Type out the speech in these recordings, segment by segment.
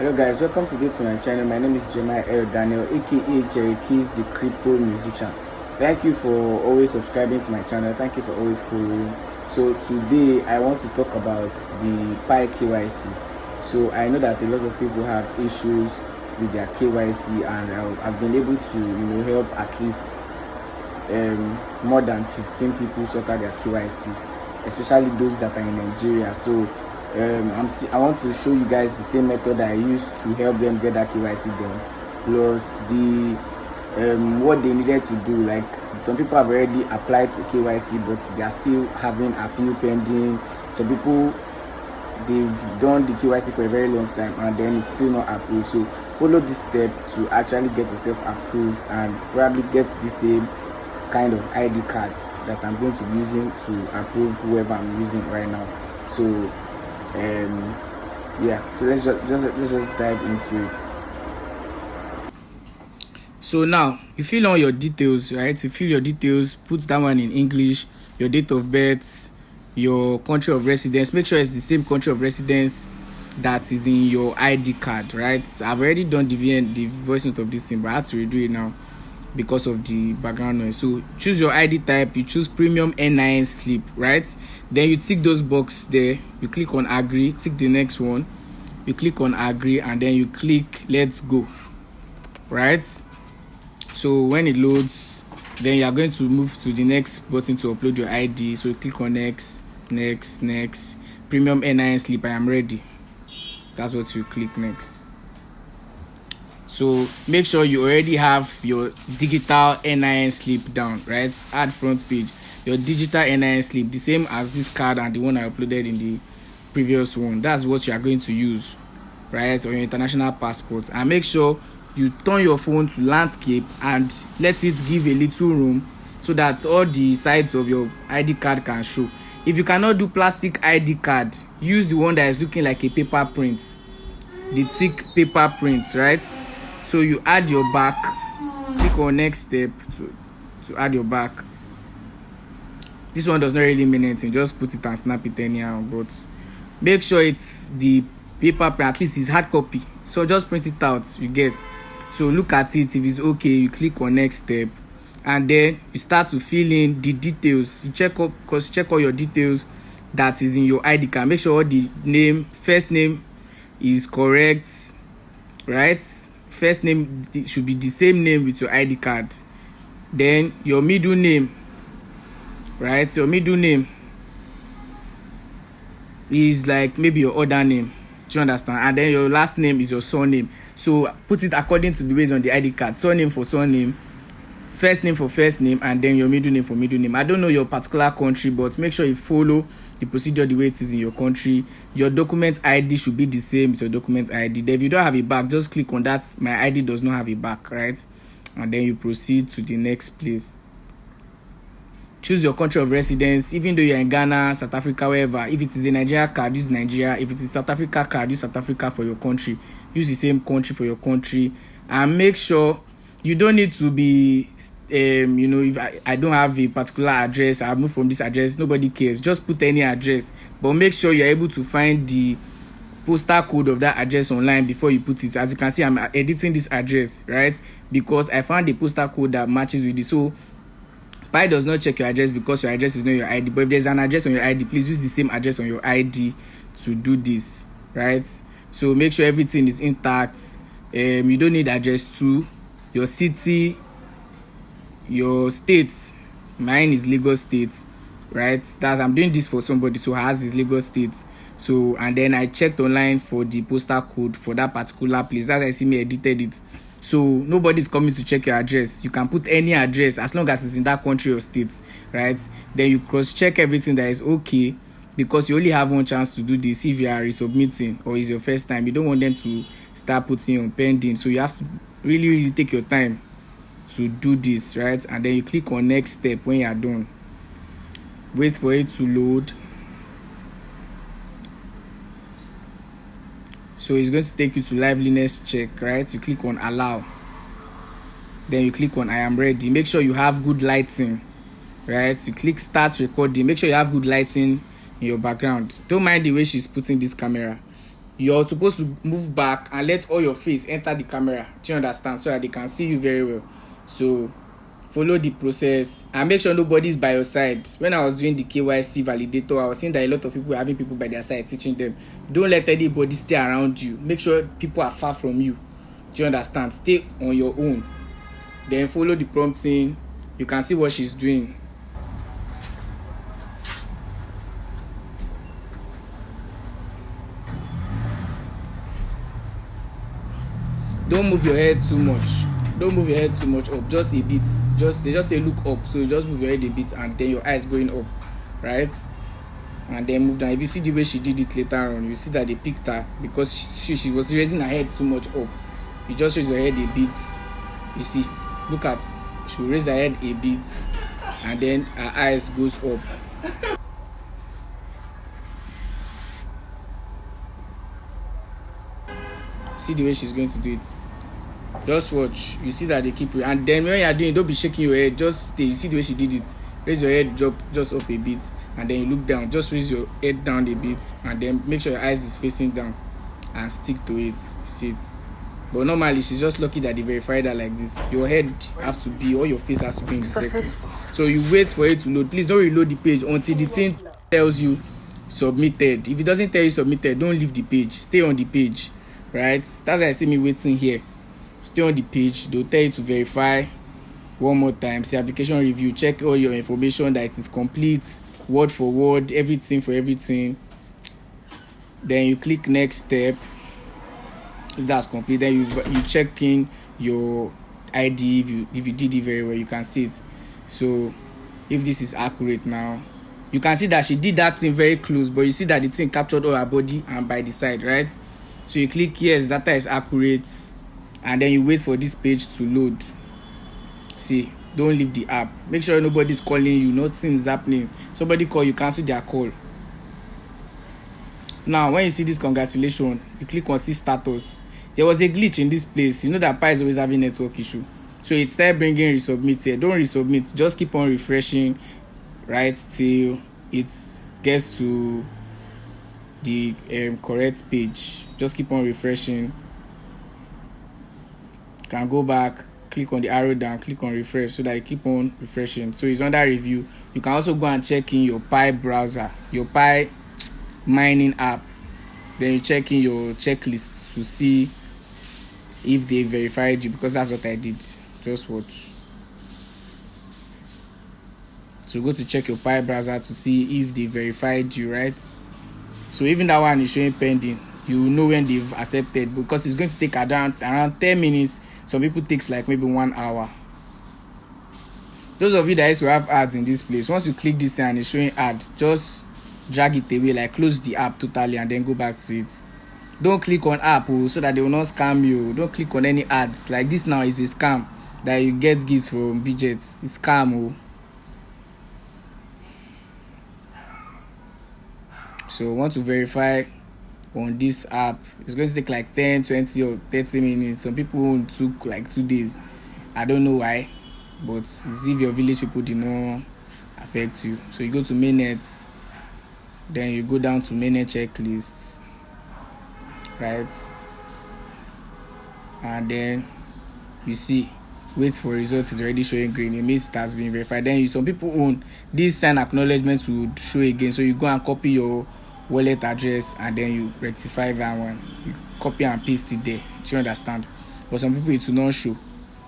Hello guys, welcome today to my channel. My name is Jeremiah L. Daniel, aka Jerry Keys, the crypto musician. Thank you for always subscribing to my channel. Thank you for always following. So today I want to talk about the Pi KYC. So I know that a lot of people have issues with their KYC, and I've been able to help at least more than 15 people sort out their KYC, especially those that are in Nigeria. So I want to show you guys the same method that I used to help them get that KYC done, plus the what they needed to do. Like, some people have already applied for KYC, but they are still having appeal pending. Some people, they've done the KYC for a very long time and then it's still not approved. So follow this step to actually get yourself approved and probably get the same kind of ID card that I'm going to be using to approve whoever I'm using right now. So so let's just dive into it. So now you fill all your details, right? You fill your details, put that one in English, your date of birth, your country of residence. Make sure it's the same country of residence that is in your ID card, right? I've already done the voice note of this thing, but I have to redo it now because of the background noise. So choose your ID type, you choose premium NIN slip, right? Then you tick those boxes there, you click on agree, tick the next one, you click on agree, and then you click let's go, right? So when it loads, then you are going to move to the next button to upload your ID. So click on next, premium NIN slip, I am ready. That's what you click next. So make sure you already have your digital NIN slip down, right? Add front page, your digital NIN slip, the same as this card and the one I uploaded in the previous one. That's what you are going to use, right? Or your international passport. And make sure you turn your phone to landscape and let it give a little room so that all the sides of your ID card can show. If you cannot do plastic ID card, use the one that is looking like a paper print, the thick paper print, right? So you add your back, click on next step to add your back. This one does not really mean anything, just put it and snap it anyhow, but make sure it's the paper print, at least it's hard copy. So just print it out, you get. So look at it, if it's okay, you click on next step, and then you start to fill in the details. You check all your details that is in your ID card. Make sure all the first name is correct, right? First name should be the same name with your ID card. Then your middle name, right? Your middle name is like maybe your other name. Do you understand? And then your last name is your surname. So put it according to the ways on the ID card. Surname for surname, first name for first name, and then your middle name for middle name. I don't know your particular country, but make sure you follow the procedure the way it is in your country. Your document ID should be the same as your document ID. Then if you don't have a back, just click on that. My ID does not have a back, right? And then you proceed to the next place. Choose your country of residence, even though you're in Ghana, South Africa, wherever. If it is a Nigeria card, use Nigeria. If it is South Africa card, use South Africa for your country. Use the same country for your country. And make sure you don't need to be, if I don't have a particular address, I moved from this address, nobody cares. Just put any address. But make sure you're able to find the postal code of that address online before you put it. As you can see, I'm editing this address, right? Because I found the postal code that matches with it. So Pi does not check your address because your address is not your ID. But if there's an address on your ID, please use the same address on your ID to do this, right? So make sure everything is intact. You don't need address too. Your city, your state. Mine is Lagos State, right? I'm doing this for somebody, so ours is Lagos State. So, and then I checked online for the postal code for that particular place. That's why I see me edited it. So nobody's coming to check your address. You can put any address as long as it's in that country or state, right? Then you cross-check everything that is okay, because you only have one chance to do this if you are resubmitting or it's your first time. You don't want them to start putting on pending. So you have to really take your time to do this, right? And then you click on next step when you are done. Wait for it to load. So it's going to take you to liveliness check, right? You click on allow. Then you click on I am ready. Make sure you have good lighting, right? You click start recording. Make sure you have good lighting in your background. Don't mind the way she's putting this camera. you're supposed to move back and let all your face enter the camera. Do you understand? So that they can see you very well. So follow the process and make sure nobody's by your side. When I was doing the KYC validator, I was seeing that a lot of people were having people by their side teaching them. Don't let anybody stay around you. Make sure people are far from you. Do you understand? Stay on your own. Then follow the prompting. You can see what she's doing. Don't move your head too much. Don't move your head too much up, just a bit. They just say look up, so you just move your head a bit and then your eyes going up, right? And then move down. If you see the way she did it later on, you see that they picked her because she was raising her head too much up. You just raise your head a bit. You see, look at, she will raise her head a bit and then her eyes goes up. See the way she's going to do it. Just watch. You see that they keep it. And then when you are doing it, don't be shaking your head. Just stay. You see the way she did it. Raise your head, drop just up a bit. And then you look down. Just raise your head down a bit. And then make sure your eyes is facing down. And stick to it. See it. But normally, she's just lucky that they verified her like this. Your head has to be, or your face has to be in the circle. So you wait for it to load. Please don't reload the page until the thing tells you submitted. If it doesn't tell you submitted, don't leave the page. Stay on the page. Right? That's why I see me waiting here. Stay on the page. They'll tell you to verify one more time. Say application review. Check all your information that it is complete, word for word, everything for everything. Then you click next step. If that's complete, then you check in your ID. If you did it very well, you can see it. So if this is accurate now, you can see that she did that thing very close, but you see that the thing captured all her body and by the side, right? So you click yes, data is accurate, and then you wait for this page to load. See, don't leave the app. Make sure nobody's calling you, nothing is happening. Somebody call you, cancel their call. Now when you see this congratulations, you click on see status. There was a glitch in this place. You know that Pi is always having network issue, so it started bringing resubmit here. Don't resubmit, just keep on refreshing, right, till it gets to the correct page. Just keep on refreshing. You can go back, click on the arrow down, click on refresh, so that you keep on refreshing. So it's under review. You can also go and check in your Pi browser, your Pi mining app. Then you check in your checklist to see if they verified you, because that's what I did. Just watch. So go to check your Pi browser to see if they verified you, right? So even that one is showing pending. You know when they've accepted, because it's going to take around 10 minutes. Some people takes like maybe 1 hour. Those of you that used to have ads in this place, once you click this and it's showing ads, just drag it away, like close the app totally and then go back to it. Don't click on app so that they will not scam you. Don't click on any ads. Like this now is a scam that you get gifts from budgets. It's scam. So want to verify on this app, it's going to take like 10, 20 or 30 minutes. Some people took like 2 days. I don't know why, but it's if your village people did not affect you. So you go to mainnet, then you go down to mainnet checklist, right? And then you see wait for results is already showing green. It means it has been verified. Then some people own this sign acknowledgement to show again. So you go and copy your wallet address and then you rectify that one. You copy and paste it there. Do you understand? But some people it will not show.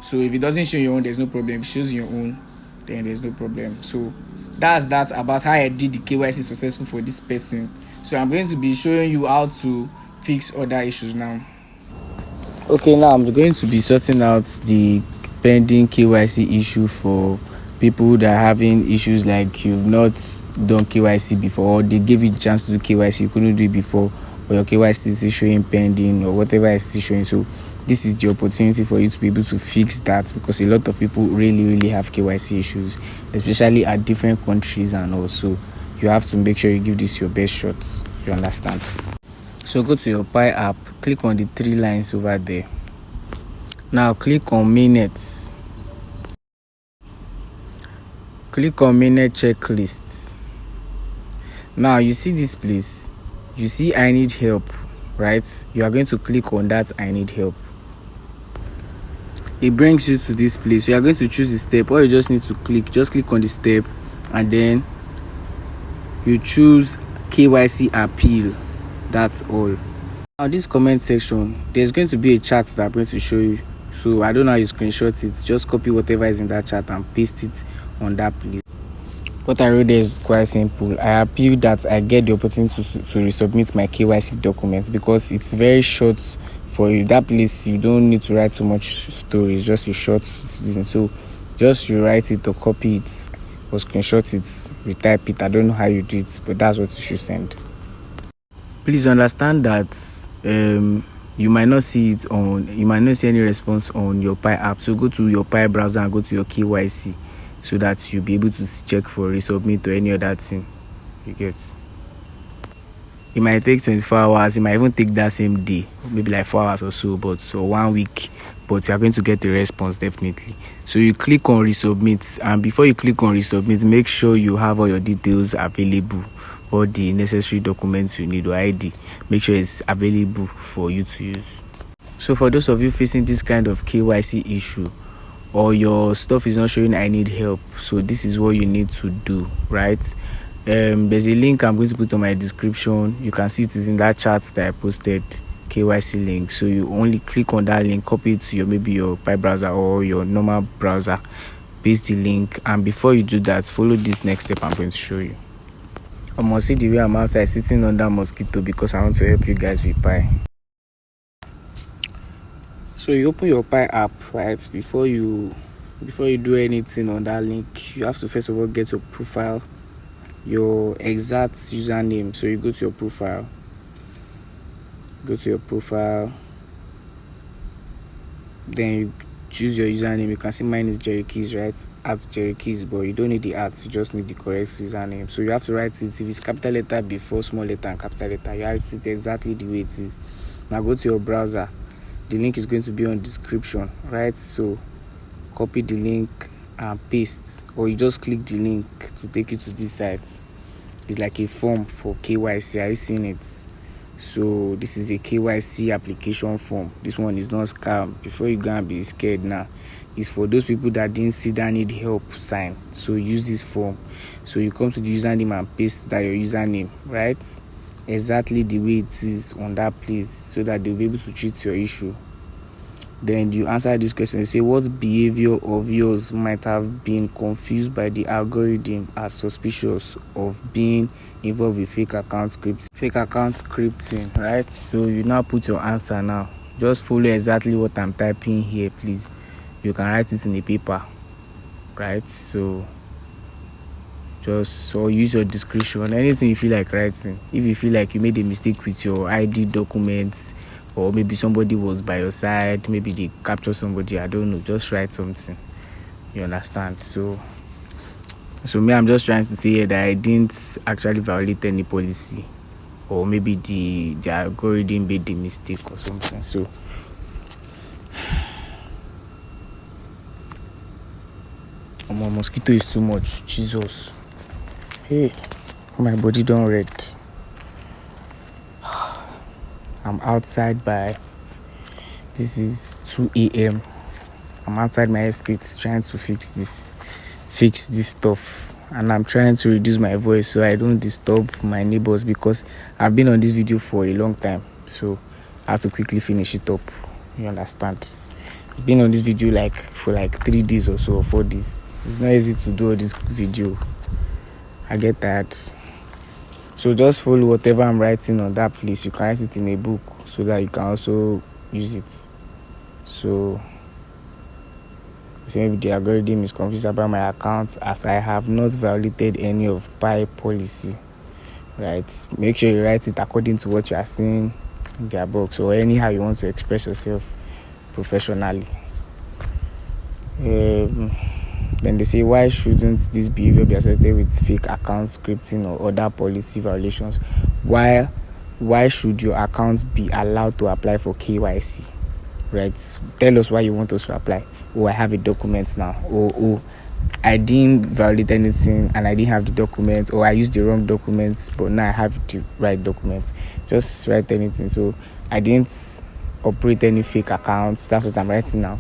So if it doesn't show your own, there's no problem. If it shows your own, then there's no problem. So that's that about how I did the KYC successful for this person. So I'm going to be showing you how to fix other issues now. Okay, now I'm going to be sorting out the pending KYC issue for people that are having issues like you've not done KYC before, or they gave you the chance to do KYC, you couldn't do it before, or your KYC is showing pending or whatever is showing. So this is the opportunity for you to be able to fix that, because a lot of people really have KYC issues, especially at different countries, and also you have to make sure you give this your best shot. You understand? So go to your Pi app, click on the 3 lines over there. Now click on mainnet. Click on mainnet checklist. Now you see this place. You see I need help. right? You are going to click on that I need help. It brings you to this place. You are going to choose the step. All you just need to just click on the step, and then you choose KYC appeal. That's all. Now this comment section, there's going to be a chart that I'm going to show you. So I don't know how you screenshot it. Just copy whatever is in that chart and paste it on that place. What I wrote there is quite simple. I appeal that I get the opportunity to resubmit my KYC documents, because it's very short for you. That place, you don't need to write too much story. It's just a short season. So just you write it or copy it or screenshot it, retype it. I don't know how you do it, but that's what you should send. Please understand that you might not see any response on your Pi app. So go to your Pi browser and go to your KYC, so that you'll be able to check for resubmit or any other thing. You get? It might take 24 hours. It might even take that same day, maybe like 4 hours or so, or 1 week. But you are going to get a response definitely. So you click on resubmit, and before you click on resubmit, make sure you have all your details available, all the necessary documents you need or ID. Make sure it's available for you to use. So for those of you facing this kind of KYC issue, or your stuff is not showing I need help, so this is what you need to do, right? There's a link I'm going to put on my description. You can see it is in that chart that I posted, KYC link. So you only click on that link, copy it to maybe your Pi browser or your normal browser, paste the link, and before you do that, follow this next step I'm going to show you. I must see the way I'm outside sitting under mosquito, because I want to help you guys with Pi. So you open your Pi app, right? Before you do anything on that link, you have to first of all get your profile, your exact username. So you go to your profile, then you choose your username. You can see mine is Jerry Keys, right? At Jerry Keys, but you don't need the at, you just need the correct username. So you have to write it, if it's capital letter before small letter and capital letter, you write it exactly the way it is. Now go to your browser. The link is going to be on description, right? So copy the link and paste, or you just click the link to take you to this site. It's like a form for KYC. Are you seeing it? So this is a KYC application form. This one is not scam. Before you go and be scared now, it's for those people that didn't see that need help sign. So use this form. So you come to the username and paste that your username, right? Exactly the way it is on that place, so that they'll be able to treat your issue. Then you answer this question. You say, what behavior of yours might have been confused by the algorithm as suspicious of being involved with fake account scripting, right? So you now put your answer now. Just follow exactly what I'm typing here, please. You can write it in a paper, right? So use your discretion, anything you feel like writing. If you feel like you made a mistake with your ID documents, or maybe somebody was by your side, maybe they captured somebody, I don't know, just write something. You understand? So me, I'm just trying to say here that I didn't actually violate any policy, or maybe the algorithm made the mistake or something. So my mosquito is too much. Jesus. Hey, my body don't red. I'm outside this is 2 a.m. I'm outside my estate trying to fix this stuff, and I'm trying to reduce my voice so I don't disturb my neighbors, because I've been on this video for a long time, so I have to quickly finish it up. You understand? I've been on this video for 3 days or so, or 4 days. It's not easy to do all this video. I get tired. So just follow whatever I'm writing on that place. You can write it in a book so that you can also use it. So maybe the algorithm is confused about my account, as I have not violated any of Pi policy, right? Make sure you write it according to what you are seeing in their box, or anyhow you want to express yourself professionally. Then they say, why shouldn't this behavior be associated with fake account scripting or other policy violations? Why should your account be allowed to apply for KYC? Right? Tell us why you want us to apply. Oh, I have a document now. Oh, I didn't validate anything and I didn't have the documents, or I used the wrong documents, but now I have the right documents. Just write anything. So I didn't operate any fake accounts. That's what I'm writing now.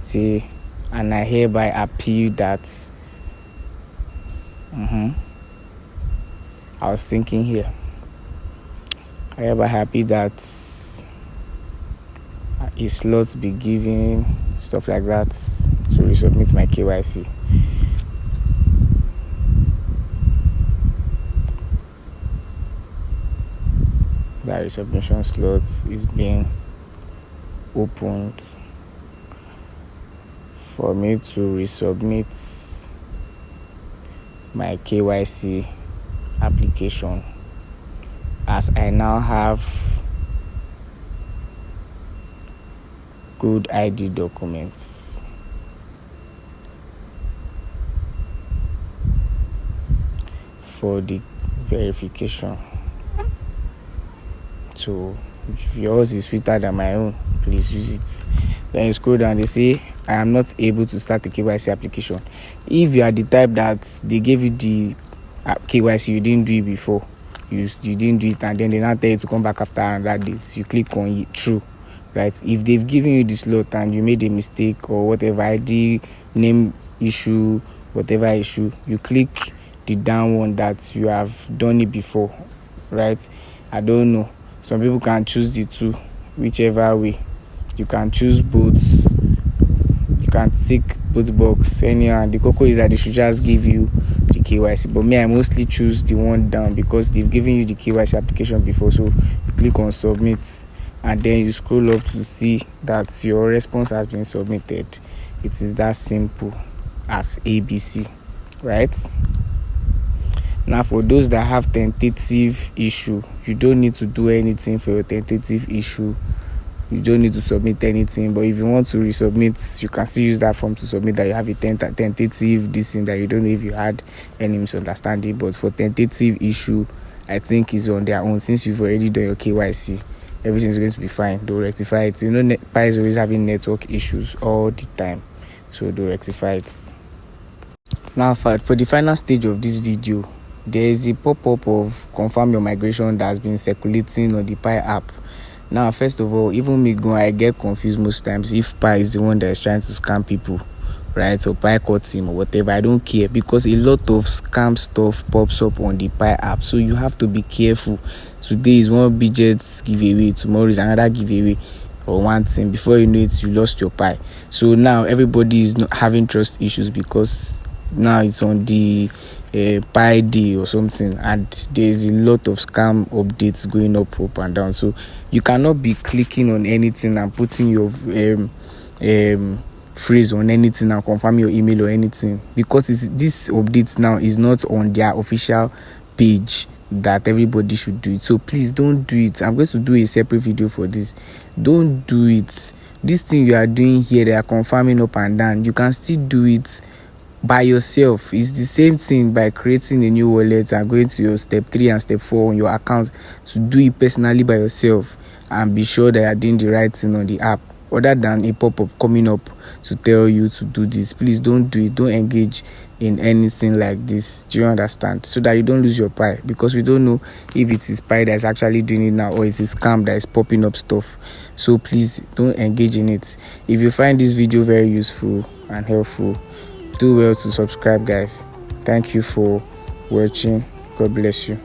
See, and I hereby appeal that. I was thinking here. I hereby happy that a slot be given, stuff like that, to resubmit my KYC. That resubmission slot is being opened for me to resubmit my KYC application, as I now have good ID documents. For the verification. So if yours is sweeter than my own, please use it. Then you scroll down, they say I am not able to start the KYC application. If you are the type that they gave you the KYC, you didn't do it before, you didn't do it, and then they now tell you to come back after another days, you click on true, right? If they've given you the slot and you made a mistake or whatever, ID, name issue, whatever issue, you click the down one that you have done it before, right? I don't know, some people can choose the two, whichever way. You can choose both, you can tick both box anyhow. The cocoa is that they should just give you the KYC, but me, I mostly choose the one down because they've given you the KYC application before. So you click on submit and then you scroll up to see that your response has been submitted. It is that simple as ABC, right? Now for those that have tentative issue, you don't need to do anything for your tentative issue. You don't need to submit anything, but if you want to resubmit, you can still use that form to submit that you have a tentative this thing, that you don't know if you had any misunderstanding. But for tentative issue, I think it's on their own. Since you've already done your KYC, everything's going to be fine. They'll rectify it. You know, Pi is always having network issues all the time, so they'll rectify it. Now for the final stage of this video, there is a pop-up of confirm your migration that has been circulating on the Pi app. Now, first of all, even me I get confused most times if Pi is the one that is trying to scam people, right? Or Pi caught him or whatever. I don't care, because a lot of scam stuff pops up on the Pi app, so you have to be careful. Today is one budget giveaway, tomorrow is another giveaway, or one thing. Before you know it, you lost your Pi. So now everybody is not having trust issues because now it's on the Pi day or something, and there's a lot of scam updates going up and down. So you cannot be clicking on anything and putting your phrase on anything and confirm your email or anything, because this update now is not on their official page that everybody should do it. So please don't do it. I'm going to do a separate video for this. Don't do it. This thing you are doing here, they are confirming up and down, you can still do it by yourself. It's the same thing by creating a new wallet and going to your step 3 and step 4 on your account to do it personally by yourself, and be sure that you're doing the right thing on the app, other than a pop-up coming up to tell you to do this. Please don't do it. Don't engage in anything like this. Do you understand? So that you don't lose your Pi, because we don't know if it is Pi that is actually doing it now or it's a scam that is popping up stuff. So please don't engage in it. If you find this video very useful and helpful, do well to subscribe, guys. Thank you for watching. God bless you.